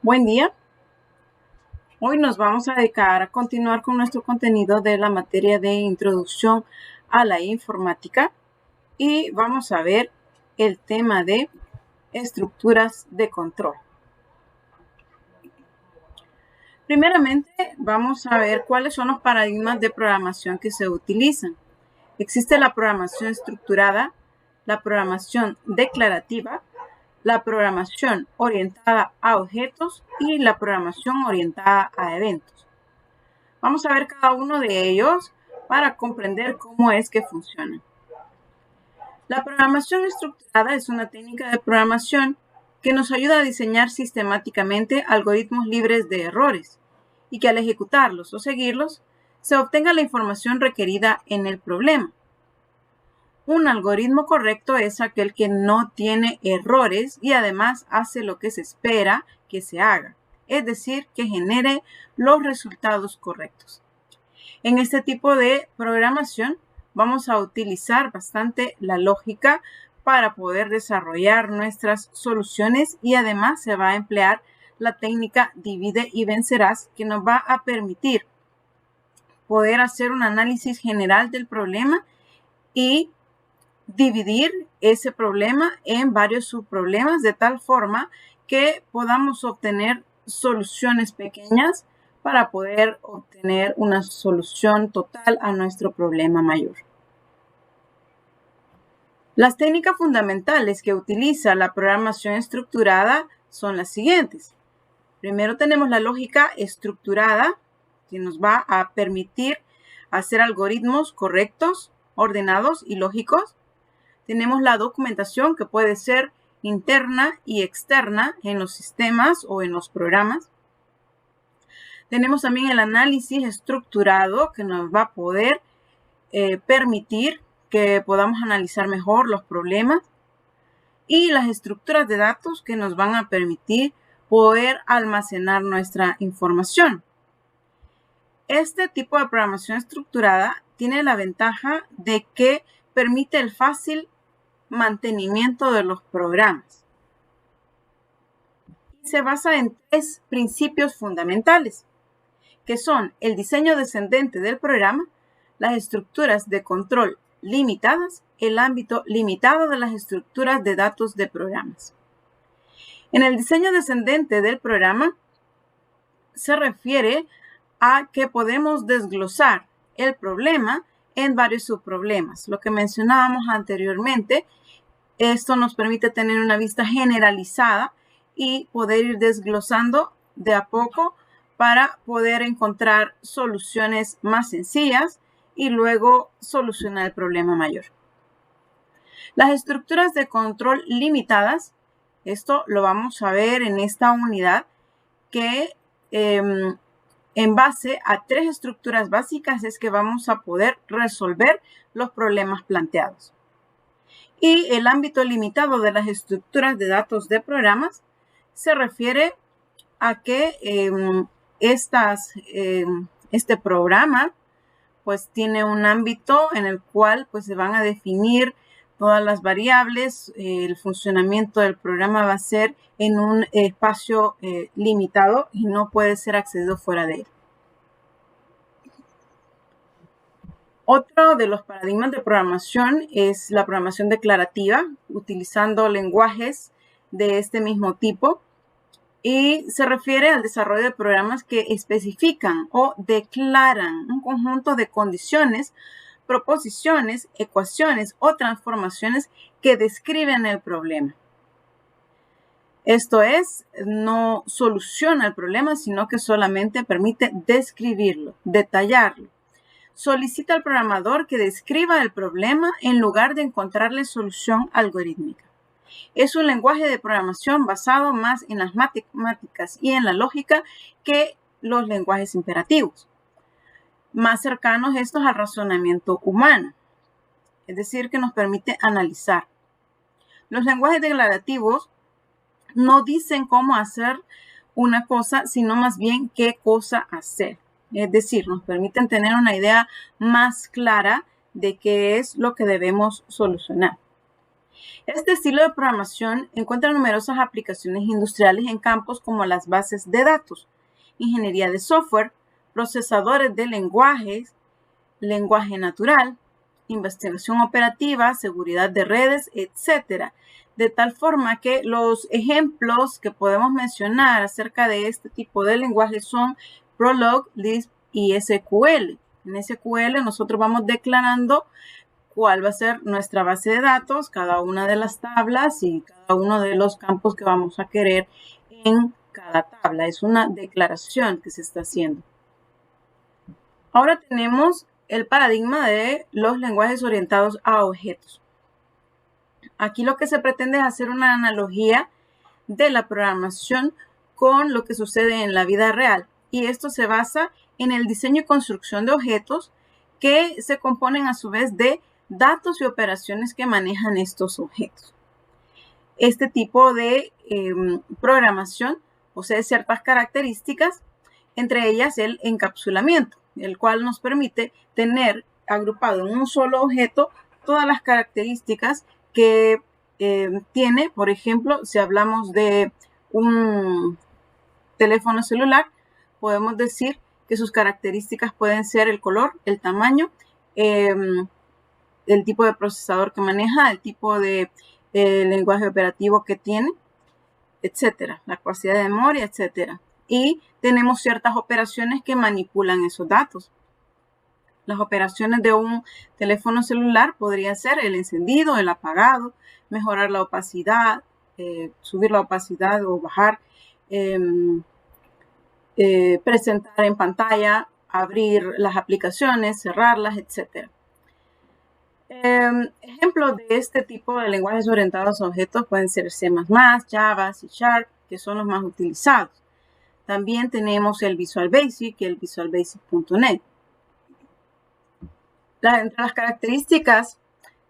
Buen día. Hoy nos vamos a dedicar a continuar con nuestro contenido de la materia de Introducción a la Informática y vamos a ver el tema de estructuras de control. Primeramente, vamos a ver cuáles son los paradigmas de programación que se utilizan. Existe la programación estructurada, la programación declarativa, la programación orientada a objetos y la programación orientada a eventos. Vamos a ver cada uno de ellos para comprender cómo es que funcionan. La programación estructurada es una técnica de programación que nos ayuda a diseñar sistemáticamente algoritmos libres de errores y que al ejecutarlos o seguirlos se obtenga la información requerida en el problema. Un algoritmo correcto es aquel que no tiene errores y además hace lo que se espera que se haga, es decir, que genere los resultados correctos. En este tipo de programación vamos a utilizar bastante la lógica para poder desarrollar nuestras soluciones y además se va a emplear la técnica divide y vencerás que nos va a permitir poder hacer un análisis general del problema y dividir ese problema en varios subproblemas de tal forma que podamos obtener soluciones pequeñas para poder obtener una solución total a nuestro problema mayor. Las técnicas fundamentales que utiliza la programación estructurada son las siguientes. Primero tenemos la lógica estructurada, que nos va a permitir hacer algoritmos correctos, ordenados y lógicos. Tenemos la documentación, que puede ser interna y externa en los sistemas o en los programas. Tenemos también el análisis estructurado, que nos va a poder permitir que podamos analizar mejor los problemas. Y las estructuras de datos, que nos van a permitir poder almacenar nuestra información. Este tipo de programación estructurada tiene la ventaja de que permite el fácil mantenimiento de los programas. Se basa en tres principios fundamentales, que son el diseño descendente del programa, las estructuras de control limitadas, el ámbito limitado de las estructuras de datos de programas. En el diseño descendente del programa se refiere a que podemos desglosar el problema en varios subproblemas. Lo que mencionábamos anteriormente, esto nos permite tener una vista generalizada y poder ir desglosando de a poco para poder encontrar soluciones más sencillas y luego solucionar el problema mayor. Las estructuras de control limitadas, esto lo vamos a ver en esta unidad, que en base a tres estructuras básicas es que vamos a poder resolver los problemas planteados. Y el ámbito limitado de las estructuras de datos de programas se refiere a que este programa pues tiene un ámbito en el cual pues se van a definir todas las variables. El funcionamiento del programa va a ser en un espacio limitado y no puede ser accedido fuera de él. Otro de los paradigmas de programación es la programación declarativa, utilizando lenguajes de este mismo tipo, y se refiere al desarrollo de programas que especifican o declaran un conjunto de condiciones, proposiciones, ecuaciones o transformaciones que describen el problema. Esto es, no soluciona el problema, sino que solamente permite describirlo, detallarlo. Solicita al programador que describa el problema en lugar de encontrarle solución algorítmica. Es un lenguaje de programación basado más en las matemáticas y en la lógica que los lenguajes imperativos, más cercanos estos al razonamiento humano, es decir, que nos permite analizar. Los lenguajes declarativos no dicen cómo hacer una cosa, sino más bien qué cosa hacer. Es decir, nos permiten tener una idea más clara de qué es lo que debemos solucionar. Este estilo de programación encuentra numerosas aplicaciones industriales en campos como las bases de datos, ingeniería de software, procesadores de lenguajes, lenguaje natural, investigación operativa, seguridad de redes, etc. De tal forma que los ejemplos que podemos mencionar acerca de este tipo de lenguaje son Prolog, Lisp y SQL. En SQL nosotros vamos declarando cuál va a ser nuestra base de datos, cada una de las tablas y cada uno de los campos que vamos a querer en cada tabla. Es una declaración que se está haciendo. Ahora tenemos el paradigma de los lenguajes orientados a objetos. Aquí lo que se pretende es hacer una analogía de la programación con lo que sucede en la vida real. Y esto se basa en el diseño y construcción de objetos que se componen a su vez de datos y operaciones que manejan estos objetos. Este tipo de programación posee ciertas características, entre ellas el encapsulamiento, el cual nos permite tener agrupado en un solo objeto todas las características que tiene. Por ejemplo, si hablamos de un teléfono celular, podemos decir que sus características pueden ser el color, el tamaño, el tipo de procesador que maneja, el tipo de lenguaje operativo que tiene, etcétera, la capacidad de memoria, etcétera. Y tenemos ciertas operaciones que manipulan esos datos. Las operaciones de un teléfono celular podría ser el encendido, el apagado, mejorar la opacidad, subir la opacidad o bajar, presentar en pantalla, abrir las aplicaciones, cerrarlas, etc. Ejemplos de este tipo de lenguajes orientados a objetos pueden ser C++, Java, C#, que son los más utilizados. También tenemos el Visual Basic y el Visual Basic.net. Entre las características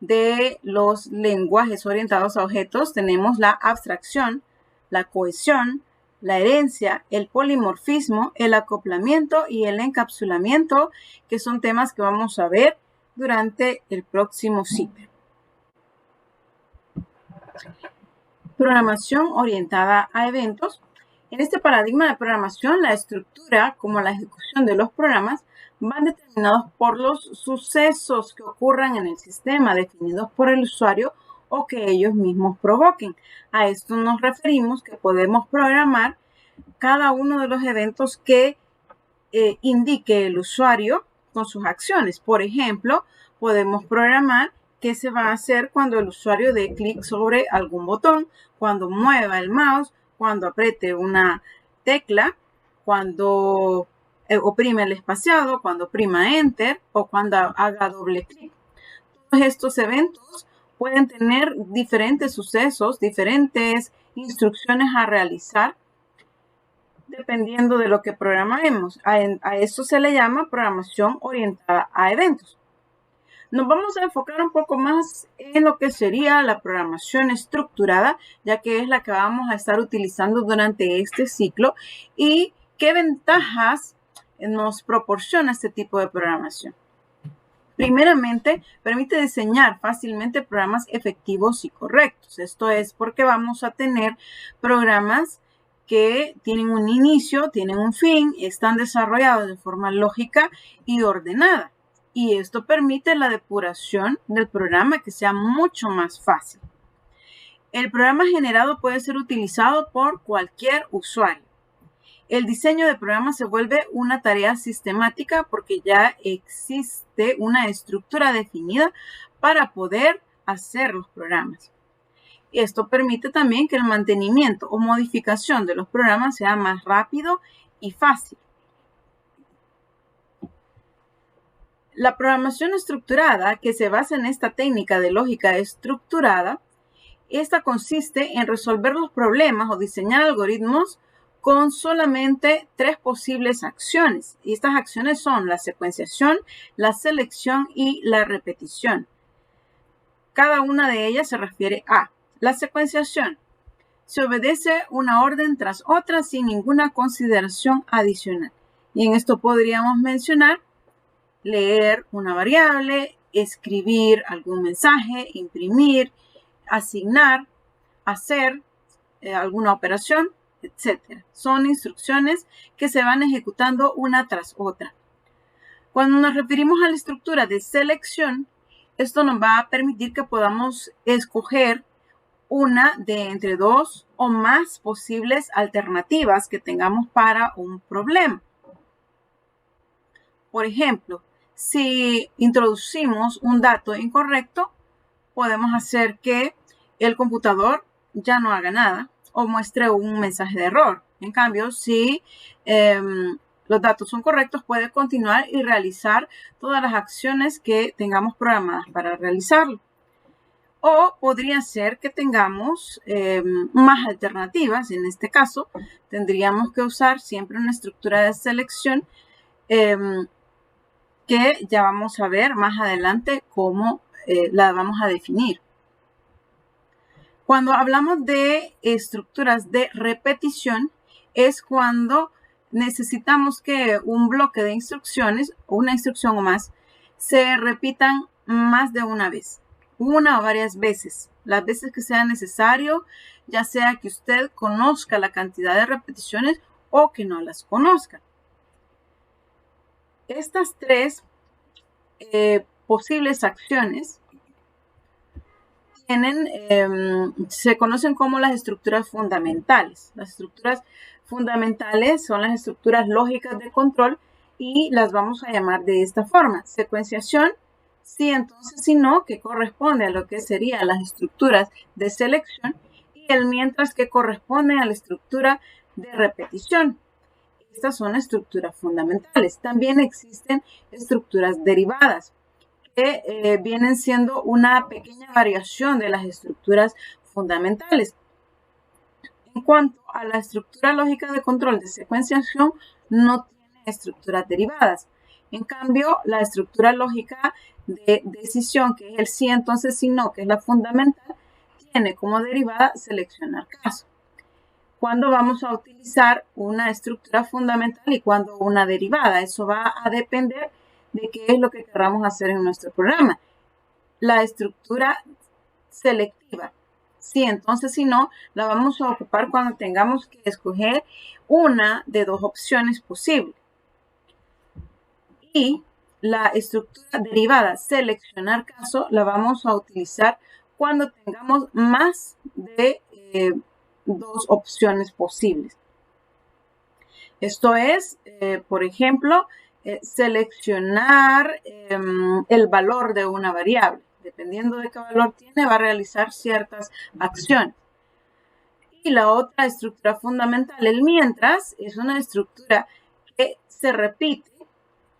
de los lenguajes orientados a objetos tenemos la abstracción, la cohesión, la herencia, el polimorfismo, el acoplamiento y el encapsulamiento, que son temas que vamos a ver durante el próximo ciclo. Programación orientada a eventos. En este paradigma de programación, la estructura como la ejecución de los programas van determinados por los sucesos que ocurran en el sistema definidos por el usuario o que ellos mismos provoquen. A esto nos referimos que podemos programar cada uno de los eventos que indique el usuario con sus acciones. Por ejemplo, podemos programar qué se va a hacer cuando el usuario dé clic sobre algún botón, cuando mueva el mouse, cuando apriete una tecla, cuando oprime el espaciado, cuando oprima Enter o cuando haga doble clic. Todos estos eventos pueden tener diferentes sucesos, diferentes instrucciones a realizar, dependiendo de lo que programemos. A eso se le llama programación orientada a eventos. Nos vamos a enfocar un poco más en lo que sería la programación estructurada, ya que es la que vamos a estar utilizando durante este ciclo y qué ventajas nos proporciona este tipo de programación. Primeramente, permite diseñar fácilmente programas efectivos y correctos. Esto es porque vamos a tener programas que tienen un inicio, tienen un fin, están desarrollados de forma lógica y ordenada. Y esto permite la depuración del programa que sea mucho más fácil. El programa generado puede ser utilizado por cualquier usuario. El diseño de programas se vuelve una tarea sistemática porque ya existe una estructura definida para poder hacer los programas. Esto permite también que el mantenimiento o modificación de los programas sea más rápido y fácil. La programación estructurada, que se basa en esta técnica de lógica estructurada, esta consiste en resolver los problemas o diseñar algoritmos con solamente 3 posibles acciones. Y estas acciones son la secuenciación, la selección y la repetición. Cada una de ellas se refiere a la secuenciación. Se obedece una orden tras otra sin ninguna consideración adicional. Y en esto podríamos mencionar leer una variable, escribir algún mensaje, imprimir, asignar, hacer alguna operación, etc. Son instrucciones que se van ejecutando una tras otra. Cuando nos referimos a la estructura de selección, esto nos va a permitir que podamos escoger una de entre dos o más posibles alternativas que tengamos para un problema. Por ejemplo, si introducimos un dato incorrecto, podemos hacer que el computador ya no haga nada o muestre un mensaje de error. En cambio, si los datos son correctos, puede continuar y realizar todas las acciones que tengamos programadas para realizarlo. O podría ser que tengamos más alternativas. En este caso, tendríamos que usar siempre una estructura de selección que ya vamos a ver más adelante cómo la vamos a definir. Cuando hablamos de estructuras de repetición, es cuando necesitamos que un bloque de instrucciones, o una instrucción o más, se repitan más de una vez, una o varias veces, las veces que sea necesario, ya sea que usted conozca la cantidad de repeticiones o que no las conozca. Estas tres posibles acciones se conocen como las estructuras fundamentales. Las estructuras fundamentales son las estructuras lógicas de control y las vamos a llamar de esta forma: secuenciación, sí, entonces, si no, que corresponde a lo que serían las estructuras de selección, y el mientras, que corresponde a la estructura de repetición. Estas son estructuras fundamentales. También existen estructuras derivadas, que vienen siendo una pequeña variación de las estructuras fundamentales. En cuanto a la estructura lógica de control de secuenciación, no tiene estructuras derivadas. En cambio, la estructura lógica de decisión, que es el sí, entonces, si no, que es la fundamental, tiene como derivada seleccionar caso. ¿Cuándo vamos a utilizar una estructura fundamental y cuándo una derivada? Eso va a depender de qué es lo que queramos hacer en nuestro programa. La estructura selectiva, sí, entonces, si no, la vamos a ocupar cuando tengamos que escoger una de dos opciones posibles. Y la estructura derivada, seleccionar caso, la vamos a utilizar cuando tengamos más de dos opciones posibles. Esto es, por ejemplo, seleccionar el valor de una variable. Dependiendo de qué valor tiene, va a realizar ciertas acciones. Y la otra estructura fundamental, el mientras, es una estructura que se repite.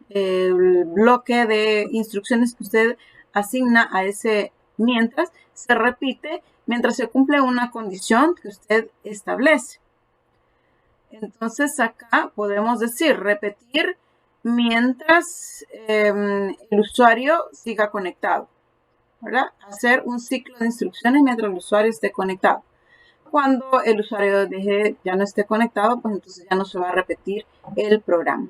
El bloque de instrucciones que usted asigna a ese mientras se repite mientras se cumple una condición que usted establece. Entonces, acá podemos decir repetir mientras el usuario siga conectado, ¿verdad? Hacer un ciclo de instrucciones mientras el usuario esté conectado. Cuando el usuario ya no esté conectado, pues entonces ya no se va a repetir el programa.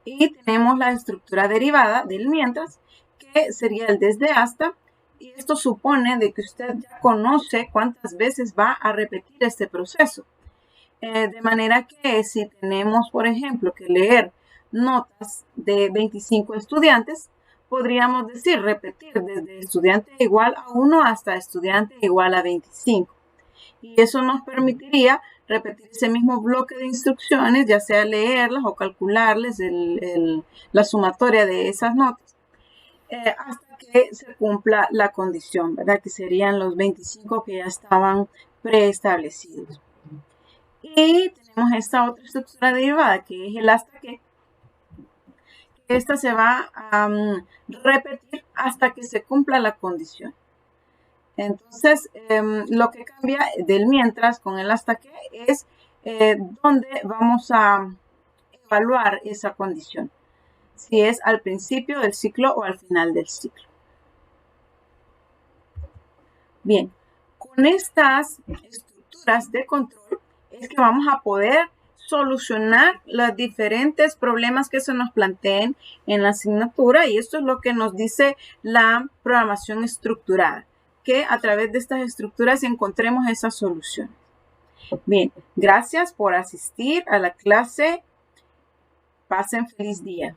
Y tenemos la estructura derivada del mientras, que sería el desde hasta, y esto supone de que usted ya conoce cuántas veces va a repetir este proceso. De manera que si tenemos, por ejemplo, que leer notas de 25 estudiantes, podríamos decir repetir desde estudiante igual a 1 hasta estudiante igual a 25. Y eso nos permitiría repetir ese mismo bloque de instrucciones, ya sea leerlas o calcularles la sumatoria de esas notas, hasta que se cumpla la condición, ¿verdad? Que serían los 25 que ya estaban preestablecidos. Y tenemos esta otra estructura derivada, que es el hasta que. Esta se va a repetir hasta que se cumpla la condición. Entonces, lo que cambia del mientras con el hasta que es dónde vamos a evaluar esa condición. Si es al principio del ciclo o al final del ciclo. Bien, con estas estructuras de control es que vamos a poder solucionar los diferentes problemas que se nos planteen en la asignatura, y esto es lo que nos dice la programación estructurada, que a través de estas estructuras encontremos esas soluciones. Bien, gracias por asistir a la clase. Pasen feliz día.